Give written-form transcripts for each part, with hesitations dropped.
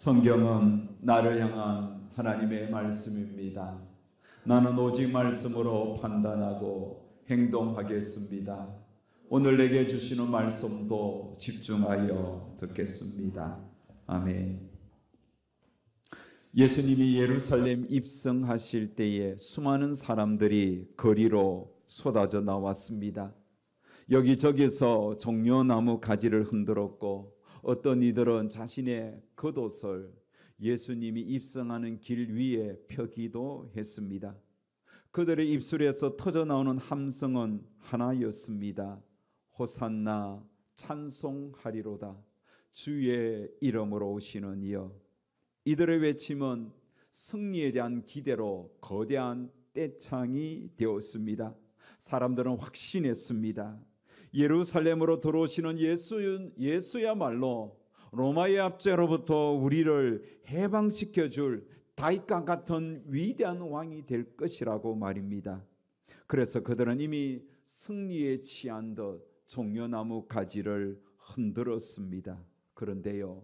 성경은 나를 향한 하나님의 말씀입니다. 나는 오직 말씀으로 판단하고 행동하겠습니다. 오늘 내게 주시는 말씀도 집중하여 듣겠습니다. 아멘. 예수님이 예루살렘 입성하실 때에 수많은 사람들이 거리로 쏟아져 나왔습니다. 여기저기서 종려나무 가지를 흔들었고 어떤 이들은 자신의 겉옷을 예수님이 입성하는 길 위에 펴기도 했습니다. 그들의 입술에서 터져나오는 함성은 하나였습니다. 호산나 찬송하리로다. 주의 이름으로 오시는 이여. 이들의 외침은 승리에 대한 기대로 거대한 떼창이 되었습니다. 사람들은 확신했습니다. 예루살렘으로 들어오시는 예수야말로 로마의 압제로부터 우리를 해방시켜 줄 다윗과 같은 위대한 왕이 될 것이라고 말입니다. 그래서 그들은 이미 승리에 취한 듯 종려나무 가지를 흔들었습니다. 그런데요,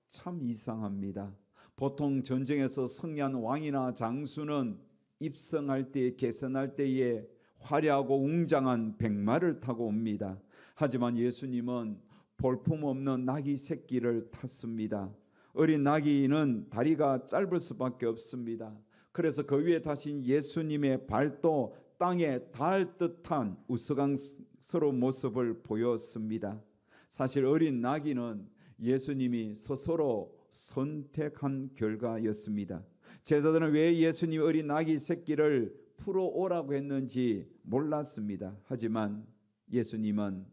참 이상합니다. 보통 전쟁에서 승리한 왕이나 장수는 입성할 때, 개선할 때에 화려하고 웅장한 백마를 타고 옵니다. 하지만 예수님은 볼품없는 나귀 새끼를 탔습니다. 어린 나귀는 다리가 짧을 수밖에 없습니다. 그래서 그 위에 타신 예수님의 발도 땅에 닿을 듯한 우스꽝스러운 모습을 보였습니다. 사실 어린 나귀는 예수님이 스스로 선택한 결과였습니다. 제자들은 왜 예수님이 어린 나귀 새끼를 풀어오라고 했는지 몰랐습니다. 하지만 예수님은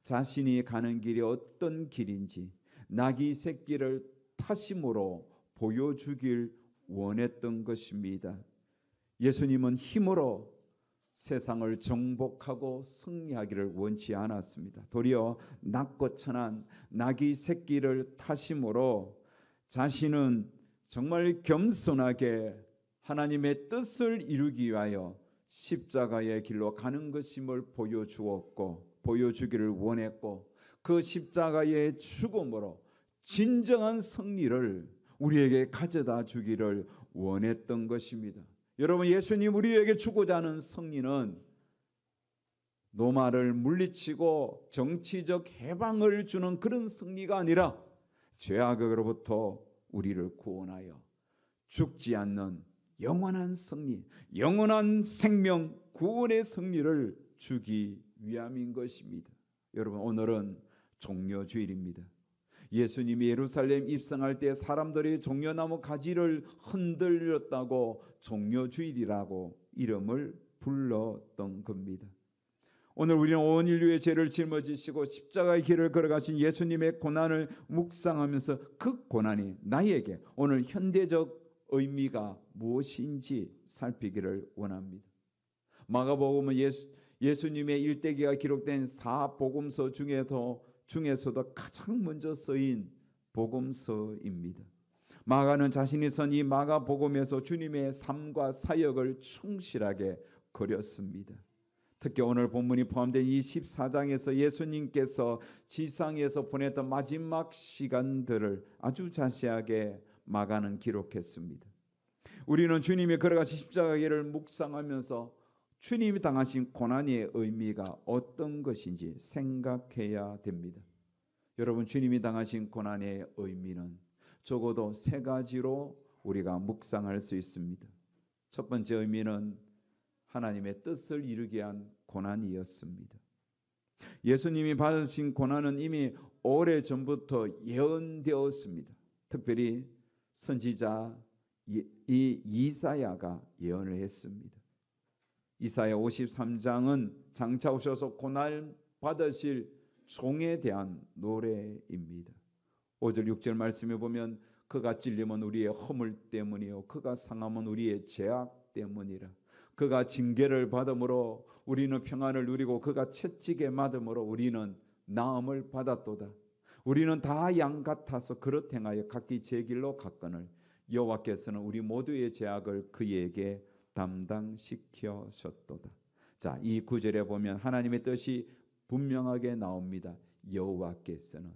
자신이 가는 길이 어떤 길인지 나귀 새끼를 타심으로 보여주길 원했던 것입니다. 예수님은 힘으로 세상을 정복하고 승리하기를 원치 않았습니다. 도리어 낮고 천한 나귀 새끼를 타심으로 자신은 정말 겸손하게 하나님의 뜻을 이루기 위하여 십자가의 길로 가는 것임을 보여주기를 원했고, 그 십자가의 죽음으로 진정한 승리를 우리에게 가져다 주기를 원했던 것입니다. 여러분, 예수님 우리에게 주고자 하는 승리는 노마를 물리치고 정치적 해방을 주는 그런 승리가 아니라 죄악으로부터 우리를 구원하여 죽지 않는 영원한 승리, 영원한 생명, 구원의 승리를 주기 위함인 것입니다. 여러분, 오늘은 종려주일입니다. 예수님이 예루살렘 입성할 때 사람들이 종려나무 가지를 흔들렸다고 종려주일이라고 이름을 불렀던 겁니다. 오늘 우리는 온 인류의 죄를 짊어지시고 십자가의 길을 걸어가신 예수님의 고난을 묵상하면서 그 고난이 나에게 오늘 현대적 의미가 무엇인지 살피기를 원합니다. 마가복음은 예수님의 일대기가 기록된 4복음서 중에서도 가장 먼저 쓰인 복음서입니다. 마가는 자신이 쓴 이 마가복음에서 주님의 삶과 사역을 충실하게 그렸습니다. 특히 오늘 본문이 포함된 24장에서 예수님께서 지상에서 보냈던 마지막 시간들을 아주 자세하게 마가는 기록했습니다. 우리는 주님이 걸어가신 십자가 길을 묵상하면서 주님이 당하신 고난의 의미가 어떤 것인지 생각해야 됩니다. 여러분, 주님이 당하신 고난의 의미는 적어도 세 가지로 우리가 묵상할 수 있습니다. 첫 번째 의미는 하나님의 뜻을 이루기 위한 고난이었습니다. 예수님이 받으신 고난은 이미 오래전부터 예언되었습니다. 특별히 선지자 이사야가 예언을 했습니다. 이사야 53장은 장차 오셔서 고난 받으실 종에 대한 노래입니다. 5절 6절 말씀에 보면 그가 찔림은 우리의 허물 때문이요 그가 상함은 우리의 죄악 때문이라. 그가 징계를 받음으로 우리는 평안을 누리고 그가 채찍에 맞음으로 우리는 나음을 받았도다. 우리는 다 양 같아서 그릇 행하여 각기 제 길로 갔거늘 여호와께서는 우리 모두의 죄악을 그에게 담당시켜셨도다. 자, 이 구절에 보면 하나님의 뜻이 분명하게 나옵니다. 여호와께서는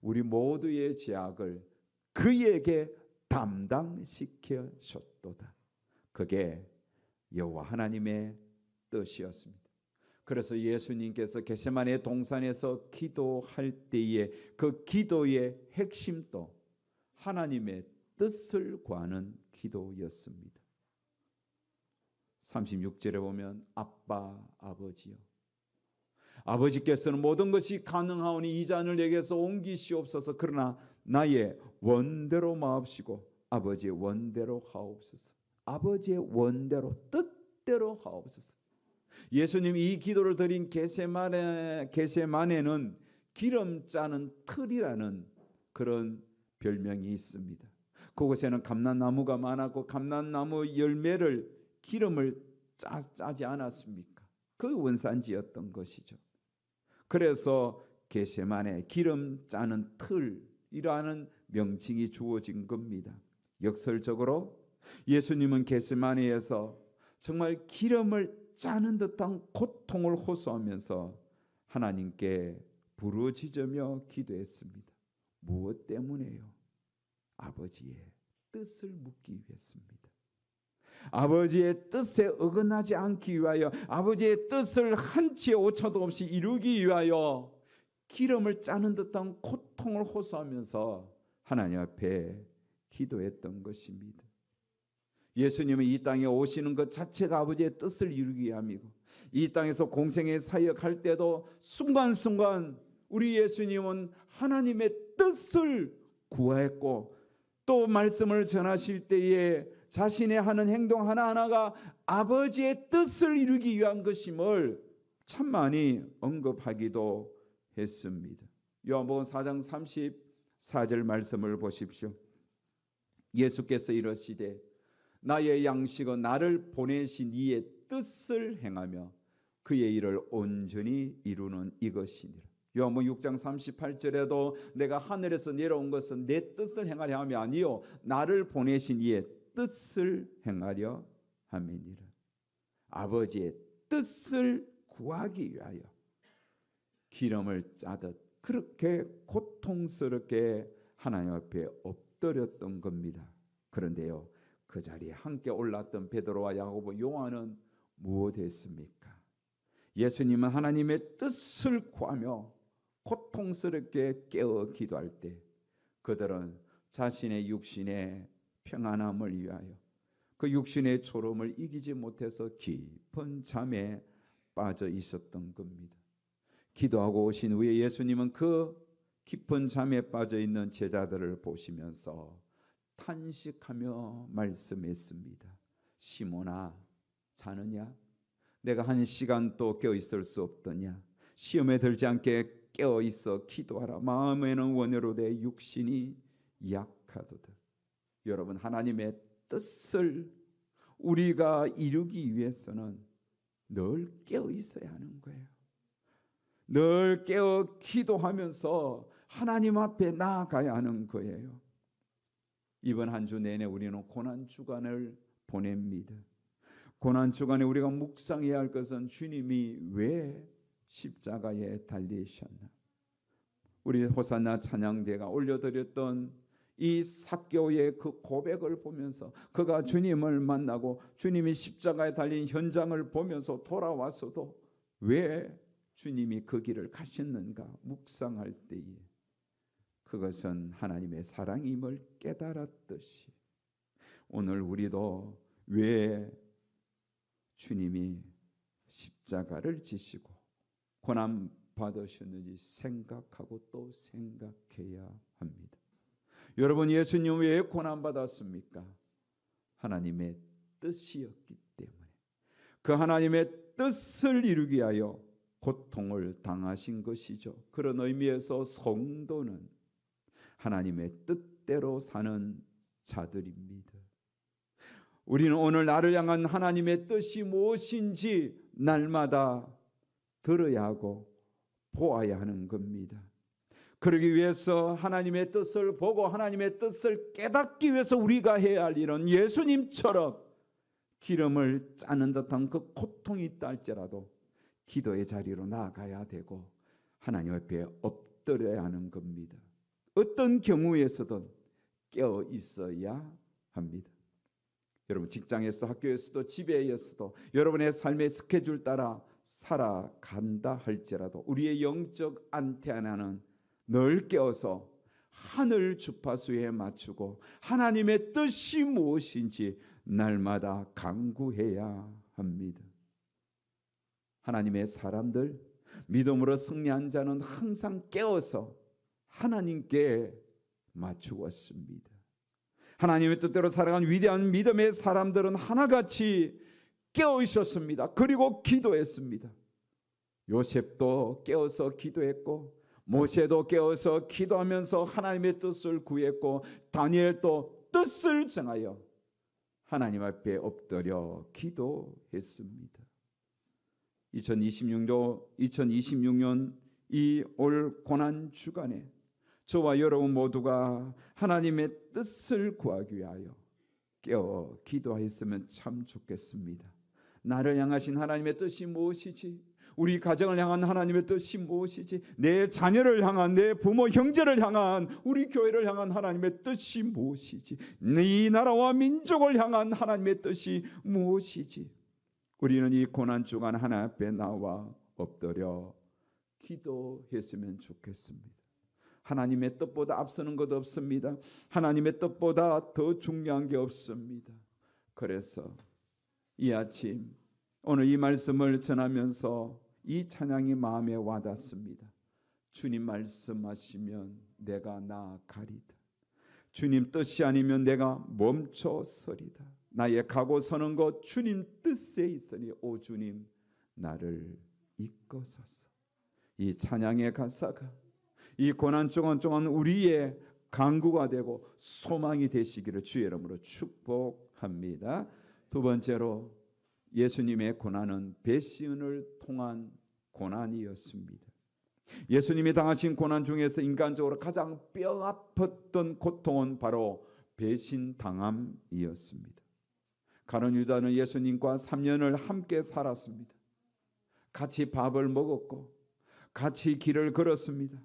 우리 모두의 죄악을 그에게 담당시켜줬도다. 그게 여호와 하나님의 뜻이었습니다. 그래서 예수님께서 겟세마네 동산에서 기도할 때에 그 기도의 핵심도 하나님의 뜻을 구하는 기도였습니다. 36절에 보면 아빠 아버지요, 아버지께서는 모든 것이 가능하오니 이 잔을 내게서 옮기시옵소서. 그러나 나의 원대로 마옵시고 아버지의 원대로 하옵소서. 아버지의 원대로, 뜻대로 하옵소서. 예수님이 이 기도를 드린 겟세마네는 기름 짜는 틀이라는 그런 별명이 있습니다. 그곳에는 감람나무가 많았고 감람나무 열매를 기름을 짜지 않았습니까? 그 원산지였던 것이죠. 그래서 겟세마네, 기름 짜는 틀이라는 명칭이 주어진 겁니다. 역설적으로 예수님은 겟세마네에서 정말 기름을 짜는 듯한 고통을 호소하면서 하나님께 부르짖으며 기도했습니다. 무엇 때문에요? 아버지의 뜻을 묻기 위해서입니다. 아버지의 뜻에 어긋나지 않기 위하여, 아버지의 뜻을 한치의 오차도 없이 이루기 위하여 기름을 짜는 듯한 고통을 호소하면서 하나님 앞에 기도했던 것입니다. 예수님은 이 땅에 오시는 것 자체가 아버지의 뜻을 이루기 위함이고, 이 땅에서 공생의 사역할 때도 순간순간 우리 예수님은 하나님의 뜻을 구하였고, 또 말씀을 전하실 때에 자신의 하는 행동 하나하나가 아버지의 뜻을 이루기 위한 것임을 참 많이 언급하기도 했습니다. 요한복음 4장 34절 말씀을 보십시오. 예수께서 이러시되 나의 양식은 나를 보내신 이의 뜻을 행하며 그의 일을 온전히 이루는 이것이니라. 요한복음 6장 38절에도 내가 하늘에서 내려온 것은 내 뜻을 행하려 함이 아니요 나를 보내신 이의 뜻을 행하려 함이니라. 아버지의 뜻을 구하기 위하여 기름을 짜듯 그렇게 고통스럽게 하나님 앞에 엎드렸던 겁니다. 그런데요, 그 자리에 함께 올랐던 베드로와 야고보, 요한은 무엇했습니까? 예수님은 하나님의 뜻을 구하며 고통스럽게 깨어 기도할 때 그들은 자신의 육신의 평안함을 위하여 그 육신의 초롬을 이기지 못해서 깊은 잠에 빠져 있었던 겁니다. 기도하고 오신 후에 예수님은 그 깊은 잠에 빠져 있는 제자들을 보시면서 탄식하며 말씀했습니다. 시몬아, 자느냐? 내가 한 시간도 깨어 있을 수 없더냐? 시험에 들지 않게 깨어 있어 기도하라. 마음에는 원해로되 육신이 약하도다. 여러분, 하나님의 뜻을 우리가 이루기 위해서는 늘 깨어 있어야 하는 거예요. 늘 깨어 기도하면서 하나님 앞에 나아가야 하는 거예요. 이번 한 주 내내 우리는 고난 주간을 보냅니다. 고난 주간에 우리가 묵상해야 할 것은 주님이 왜 십자가에 달리셨나? 우리 호산나 찬양대가 올려드렸던 이 삭개오의 그 고백을 보면서 그가 주님을 만나고 주님이 십자가에 달린 현장을 보면서 돌아와서도 왜 주님이 그 길을 가셨는가 묵상할 때에 그것은 하나님의 사랑임을 깨달았듯이 오늘 우리도 왜 주님이 십자가를 지시고 고난 받으셨는지 생각하고 또 생각해야 합니다. 여러분, 예수님 왜 고난 받았습니까? 하나님의 뜻이었기 때문에 그 하나님의 뜻을 이루기 위하여 고통을 당하신 것이죠. 그런 의미에서 성도는 하나님의 뜻대로 사는 자들입니다. 우리는 오늘 나를 향한 하나님의 뜻이 무엇인지 날마다 들어야 하고 보아야 하는 겁니다. 그러기 위해서 하나님의 뜻을 보고 하나님의 뜻을 깨닫기 위해서 우리가 해야 할 일은 예수님처럼 기름을 짜는 듯한 그 고통이 있다 할지라도 기도의 자리로 나아가야 되고 하나님 앞에 엎드려야 하는 겁니다. 어떤 경우에서든 깨어 있어야 합니다. 여러분 직장에서 학교에서도 집에서도 여러분의 삶의 스케줄 따라 살아간다 할지라도 우리의 영적 안테나는 늘 깨어서 하늘 주파수에 맞추고 하나님의 뜻이 무엇인지 날마다 간구해야 합니다. 하나님의 사람들, 믿음으로 승리한 자는 항상 깨어서 하나님께 맞추었습니다. 하나님의 뜻대로 살아간 위대한 믿음의 사람들은 하나같이 깨어 있었습니다. 그리고 기도했습니다. 요셉도 깨어서 기도했고 모세도 깨어서 기도하면서 하나님의 뜻을 구했고 다니엘도 뜻을 정하여 하나님 앞에 엎드려 기도했습니다. 2026년 이 올 고난 주간에 저와 여러분 모두가 하나님의 뜻을 구하기 위하여 깨어 기도하였으면 참 좋겠습니다. 나를 향하신 하나님의 뜻이 무엇이지? 우리 가정을 향한 하나님의 뜻이 무엇이지? 내 자녀를 향한, 내 부모 형제를 향한, 우리 교회를 향한 하나님의 뜻이 무엇이지? 이 나라와 민족을 향한 하나님의 뜻이 무엇이지? 우리는 이 고난 주간 하나님 앞에 나와 엎드려 기도했으면 좋겠습니다. 하나님의 뜻보다 앞서는 것 없습니다. 하나님의 뜻보다 더 중요한 게 없습니다. 그래서 이 아침 오늘 이 말씀을 전하면서 이 찬양이 마음에 와닿습니다. 주님 말씀하시면 내가 나아가리다. 주님 뜻이 아니면 내가 멈춰서리다. 나의 가고 서는 것 주님 뜻에 있으니 오 주님 나를 이끄소서. 이 찬양의 가사가 이 고난 동안 우리의 간구가 되고 소망이 되시기를 주의 이름으로 축복합니다. 두 번째로 예수님의 고난은 배신을 통한 고난이었습니다. 예수님이 당하신 고난 중에서 인간적으로 가장 뼈아팠던 고통은 바로 배신당함이었습니다. 가룟 유다는 예수님과 3년을 함께 살았습니다. 같이 밥을 먹었고 같이 길을 걸었습니다.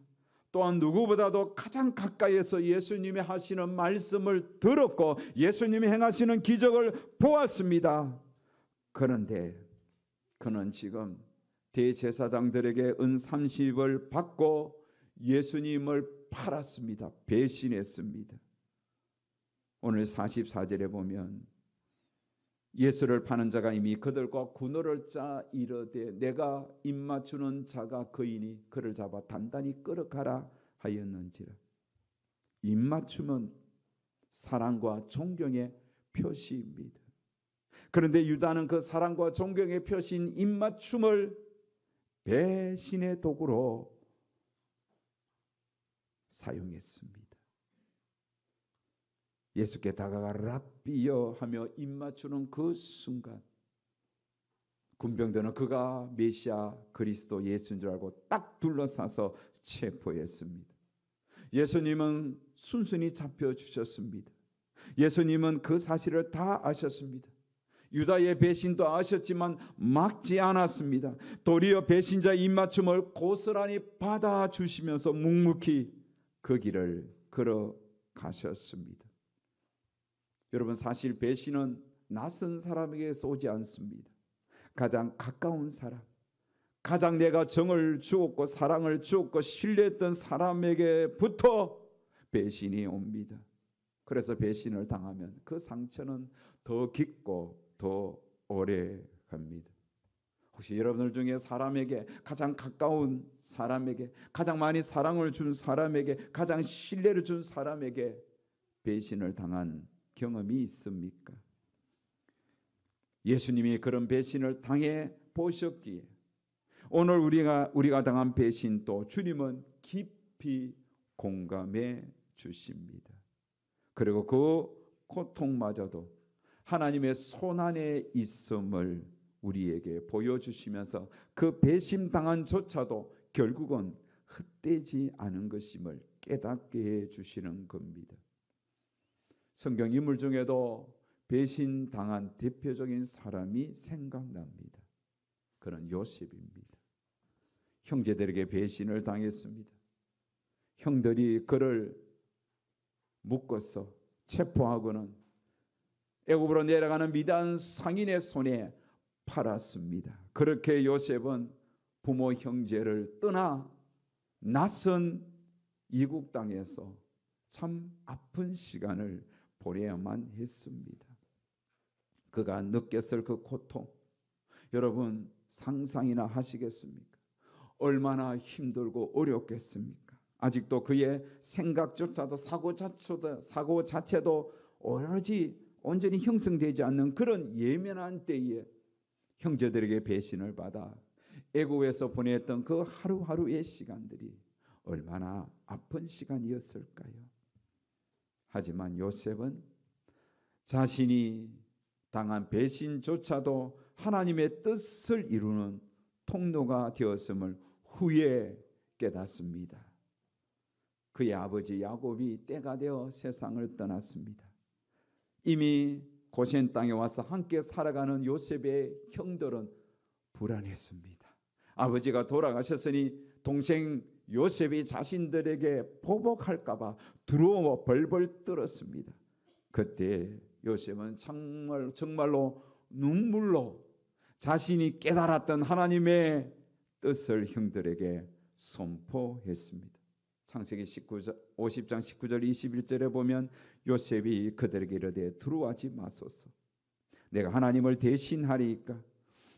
또한 누구보다도 가장 가까이에서 예수님이 하시는 말씀을 들었고 예수님이 행하시는 기적을 보았습니다. 그런데 그는 지금 대제사장들에게 은 30을 받고 예수님을 팔았습니다. 배신했습니다. 오늘 44절에 보면 예수를 파는 자가 이미 그들과 군호를 짜 이르되 내가 입맞추는 자가 그이니 그를 잡아 단단히 끌어가라 하였는지라. 입맞춤은 사랑과 존경의 표시입니다. 그런데 유다는 그 사랑과 존경의 표시인 입맞춤을 배신의 도구로 사용했습니다. 예수께 다가가 랍비여 하며 입맞추는 그 순간 군병들은 그가 메시아 그리스도 예수인 줄 알고 딱 둘러싸서 체포했습니다. 예수님은 순순히 잡혀주셨습니다. 예수님은 그 사실을 다 아셨습니다. 유다의 배신도 아셨지만 막지 않았습니다. 도리어 배신자의 입맞춤을 고스란히 받아주시면서 묵묵히 그 길을 걸어가셨습니다. 여러분 사실 배신은 낯선 사람에게서 오지 않습니다. 가장 가까운 사람, 가장 내가 정을 주었고 사랑을 주었고 신뢰했던 사람에게부터 배신이 옵니다. 그래서 배신을 당하면 그 상처는 더 깊고 더 오래 갑니다. 혹시 여러분들 중에 사람에게 가장 가까운 사람에게 가장 많이 사랑을 준 사람에게 가장 신뢰를 준 사람에게 배신을 당한 경험이 있습니까? 예수님이 그런 배신을 당해 보셨기에 오늘 우리가 당한 배신도 주님은 깊이 공감해 주십니다. 그리고 그 고통마저도 하나님의 손안에 있음을 우리에게 보여주시면서 그 배신당한 조차도 결국은 헛되지 않은 것임을 깨닫게 해주시는 겁니다. 성경 인물 중에도 배신당한 대표적인 사람이 생각납니다. 그는 요셉입니다. 형제들에게 배신을 당했습니다. 형들이 그를 묶어서 체포하고는 애굽으로 내려가는 미디안 상인의 손에 팔았습니다. 그렇게 요셉은 부모 형제를 떠나 낯선 이국 땅에서 참 아픈 시간을 보내야만 했습니다. 그가 느꼈을 그 고통, 여러분 상상이나 하시겠습니까? 얼마나 힘들고 어렵겠습니까? 아직도 그의 생각조차도 사고 자체도 오로지 온전히 형성되지 않는 그런 예민한 때에 형제들에게 배신을 받아 애국에서 보냈던 그 하루하루의 시간들이 얼마나 아픈 시간이었을까요? 하지만 요셉은 자신이 당한 배신조차도 하나님의 뜻을 이루는 통로가 되었음을 후에 깨닫습니다. 그의 아버지 야곱이 때가 되어 세상을 떠났습니다. 이미 고센 땅에 와서 함께 살아가는 요셉의 형들은 불안했습니다. 아버지가 돌아가셨으니 동생 요셉이 자신들에게 보복할까 봐 두려워 벌벌 떨었습니다. 그때 요셉은 정말로 눈물로 자신이 깨달았던 하나님의 뜻을 형들에게 선포했습니다. 창세기 50장 19절 21절에 보면 요셉이 그들에게 이르되 두려워하지 마소서. 내가 하나님을 대신하리이까.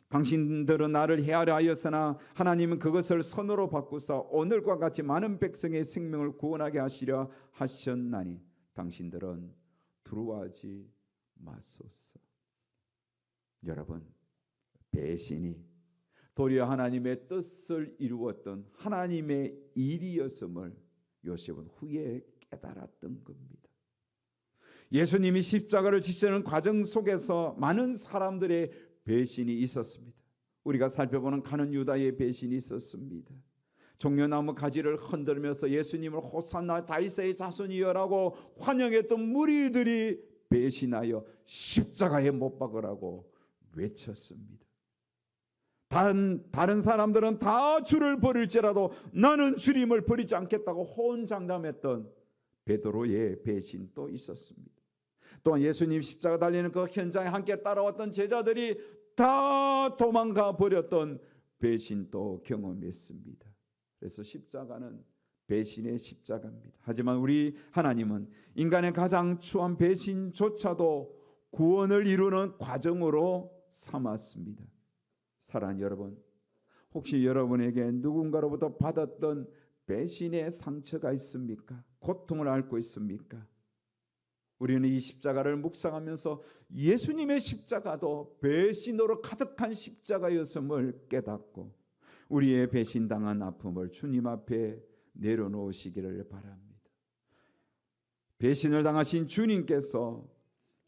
당신들은 나를 해하려 하였으나 하나님은 그것을 선으로 바꾸사 오늘과 같이 많은 백성의 생명을 구원하게 하시려 하셨나니 당신들은 두려워하지 마소서. 여러분, 배신이 도리어 하나님의 뜻을 이루었던 하나님의 일이었음을 요셉은 후에 깨달았던 겁니다. 예수님이 십자가를 지시는 과정 속에서 많은 사람들의 배신이 있었습니다. 우리가 살펴보는 가룟 유다의 배신이 있었습니다. 종려나무 가지를 흔들면서 예수님을 호산나 다윗의 자손이여라고 환영했던 무리들이 배신하여 십자가에 못 박으라고 외쳤습니다. 다른 사람들은 다 주를 버릴지라도 나는 주님을 버리지 않겠다고 호언장담했던 베드로의 배신도 있었습니다. 또한 예수님 십자가 달리는 그 현장에 함께 따라왔던 제자들이 다 도망가 버렸던 배신도 경험했습니다. 그래서 십자가는 배신의 십자가입니다. 하지만 우리 하나님은 인간의 가장 추한 배신조차도 구원을 이루는 과정으로 삼았습니다. 사랑하는 여러분, 혹시 여러분에게 누군가로부터 받았던 배신의 상처가 있습니까? 고통을 앓고 있습니까? 우리는 이 십자가를 묵상하면서 예수님의 십자가도 배신으로 가득한 십자가였음을 깨닫고 우리의 배신당한 아픔을 주님 앞에 내려놓으시기를 바랍니다. 배신을 당하신 주님께서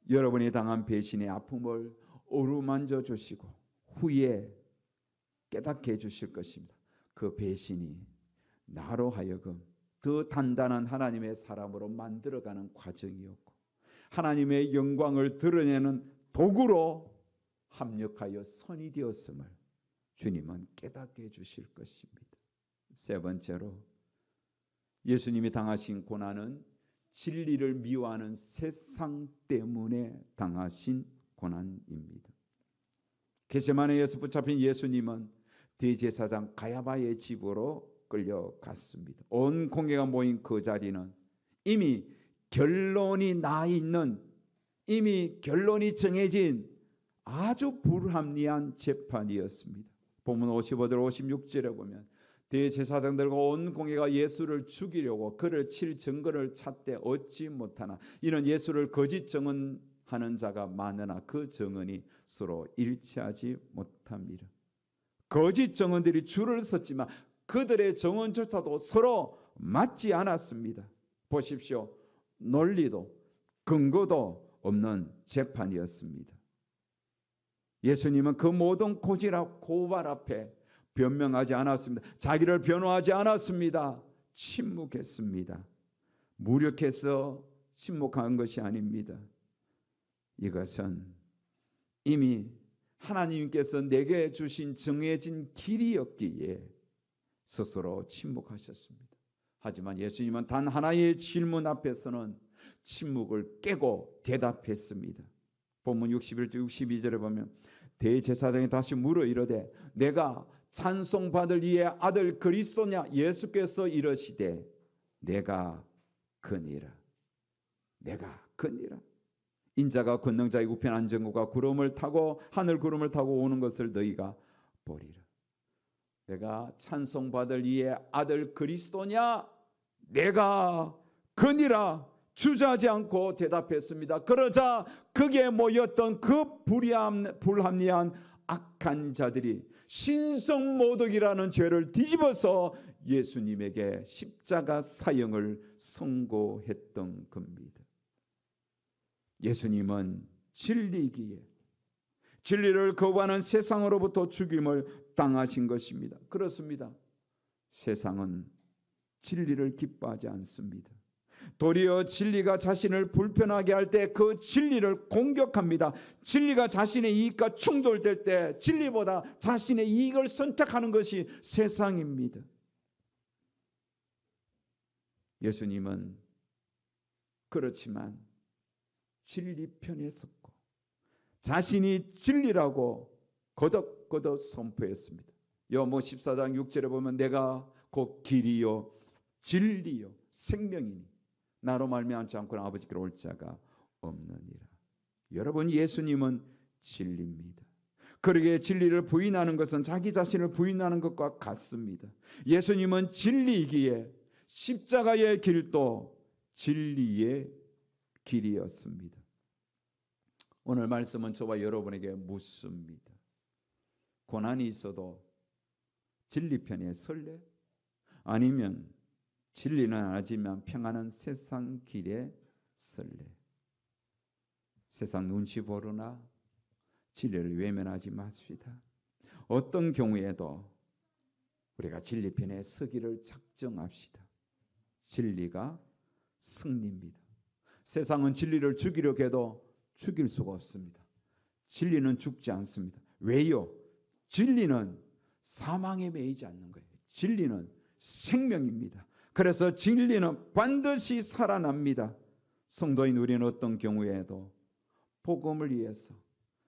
여러분이 당한 배신의 아픔을 어루만져 주시고 후에 깨닫게 해주실 것입니다. 그 배신이 나로 하여금 더 단단한 하나님의 사람으로 만들어가는 과정이었고 하나님의 영광을 드러내는 도구로 합력하여 선이 되었음을 주님은 깨닫게 해주실 것입니다. 세 번째로 예수님이 당하신 고난은 진리를 미워하는 세상 때문에 당하신 고난입니다. 겟세마네에서 붙잡힌 예수님은 대제사장 가야바의 집으로 끌려갔습니다. 온 공회가 모인 그 자리는 이미 결론이 나 있는, 이미 결론이 정해진 아주 불합리한 재판이었습니다. 본문 55절 56절에 보면 대제사장들과 온 공회가 예수를 죽이려고 그를 칠 증거를 찾되 얻지 못하나 이는 예수를 거짓 증언하는 자가 많으나 그 증언이 서로 일치하지 못합니다. 거짓 증언들이 줄을 섰지만 그들의 증언조차도 서로 맞지 않았습니다. 보십시오. 논리도 근거도 없는 재판이었습니다. 예수님은 그 모든 고발 앞에 변명하지 않았습니다. 자기를 변호하지 않았습니다. 침묵했습니다. 무력해서 침묵한 것이 아닙니다. 이것은 이미 하나님께서 내게 주신 정해진 길이었기에 스스로 침묵하셨습니다. 하지만 예수님은 단 하나의 질문 앞에서는 침묵을 깨고 대답했습니다. 본문 61절 62절에 보면 대제사장이 다시 물어 이르되 내가 찬송받을 이의 아들 그리스도냐? 예수께서 이르시되 내가 그니라. 내가 그니라. 인자가 권능자의 우편 안전구가 구름을 타고 하늘 구름을 타고 오는 것을 너희가 보리라. 내가 찬송받을 이의 아들 그리스도냐? 내가 그니라. 주저하지 않고 대답했습니다. 그러자 거기에 모였던 그 불합리한 악한 자들이 신성모독이라는 죄를 뒤집어서 예수님에게 십자가 사형을 선고했던 겁니다. 예수님은 진리이기에 진리를 거부하는 세상으로부터 죽임을 당하신 것입니다. 그렇습니다. 세상은 진리를 기뻐하지 않습니다. 도리어 진리가 자신을 불편하게 할 때 그 진리를 공격합니다. 진리가 자신의 이익과 충돌될 때 진리보다 자신의 이익을 선택하는 것이 세상입니다. 예수님은 그렇지만 진리 편에 섰고 자신이 진리라고 거듭거듭 선포했습니다. 요한복음 14장 6절에 보면 내가 곧 길이요 진리요 생명이니 나로 말미암지 않고는 아버지께로 올 자가 없느니라. 여러분, 예수님은 진리입니다. 그러기에 진리를 부인하는 것은 자기 자신을 부인하는 것과 같습니다. 예수님은 진리이기에 십자가의 길도 진리의 길이었습니다. 오늘 말씀은 저와 여러분에게 묻습니다. 고난이 있어도 진리 편에 설래? 아니면 진리는 아니지만 평안한 세상 길에 설래? 세상 눈치 보르나 진리를 외면하지 맙시다. 어떤 경우에도 우리가 진리 편에 서기를 작정합시다. 진리가 승리입니다. 세상은 진리를 죽이려고 해도 죽일 수가 없습니다. 진리는 죽지 않습니다. 왜요? 진리는 사망에 매이지 않는 거예요. 진리는 생명입니다. 그래서 진리는 반드시 살아납니다. 성도인 우리는 어떤 경우에도 복음을 위해서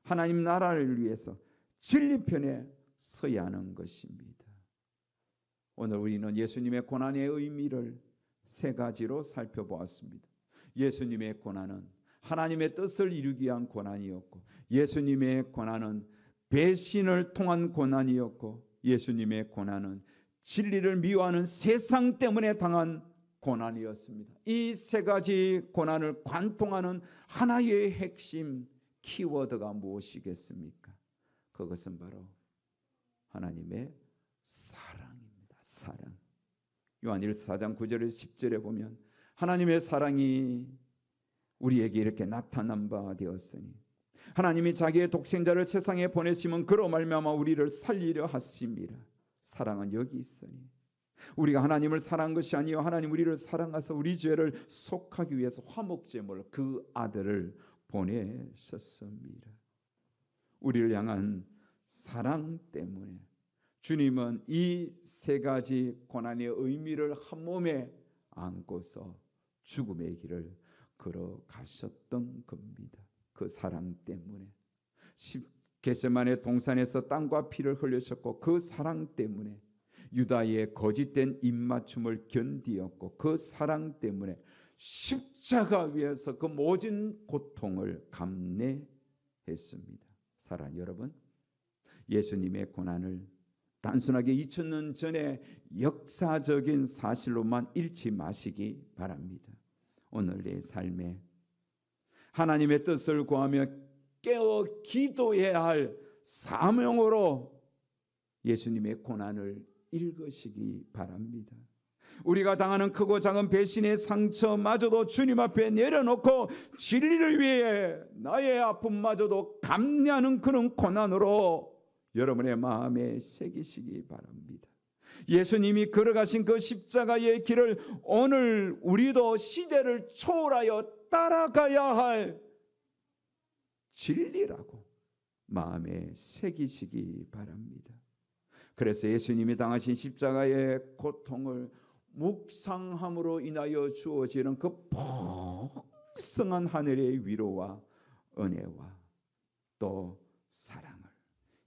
하나님 나라를 위해서 진리 편에 서야 하는 것입니다. 오늘 우리는 예수님의 고난의 의미를 세 가지로 살펴보았습니다. 예수님의 고난은 하나님의 뜻을 이루기 위한 고난이었고, 예수님의 고난은 배신을 통한 고난이었고, 예수님의 고난은 진리를 미워하는 세상 때문에 당한 고난이었습니다. 이 세 가지 고난을 관통하는 하나의 핵심 키워드가 무엇이겠습니까? 그것은 바로 하나님의 사랑입니다. 사랑. 요한일서 4장 9절에 10절에 보면 하나님의 사랑이 우리에게 이렇게 나타난 바 되었으니 하나님이 자기의 독생자를 세상에 보내시면 그로 말미암아 우리를 살리려 하심이라. 사랑은 여기 있으니 우리가 하나님을 사랑한 것이 아니요 하나님 우리를 사랑하사 우리 죄를 속하기 위해서 화목제물 그 아들을 보내셨습니다. 우리를 향한 사랑 때문에 주님은 이 세 가지 고난의 의미를 한 몸에 안고서 죽음의 길을 걸어가셨던 겁니다. 그 사랑 때문에 겟세마네 동산에서 땀과 피를 흘리셨고, 그 사랑 때문에 유다의 거짓된 입맞춤을 견디었고, 그 사랑 때문에 십자가 위에서 그 모진 고통을 감내했습니다. 사랑하는 여러분, 예수님의 고난을 단순하게 2000년 전의 역사적인 사실로만 잃지 마시기 바랍니다. 오늘 내 삶에 하나님의 뜻을 구하며 깨어 기도해야 할 사명으로 예수님의 고난을 읽으시기 바랍니다. 우리가 당하는 크고 작은 배신의 상처마저도 주님 앞에 내려놓고 진리를 위해 나의 아픔마저도 감내하는 그런 고난으로 여러분의 마음에 새기시기 바랍니다. 예수님이 걸어가신 그 십자가의 길을 오늘 우리도 시대를 초월하여 따라가야 할 진리라고 마음에 새기시기 바랍니다. 그래서 예수님이 당하신 십자가의 고통을 묵상함으로 인하여 주어지는 그 풍성한 하늘의 위로와 은혜와 또 사랑을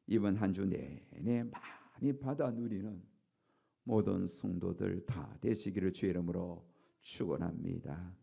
이번 한 주 내내 많이 받아 누리는 모든 성도들 다 되시기를 주의 이름으로 축원합니다.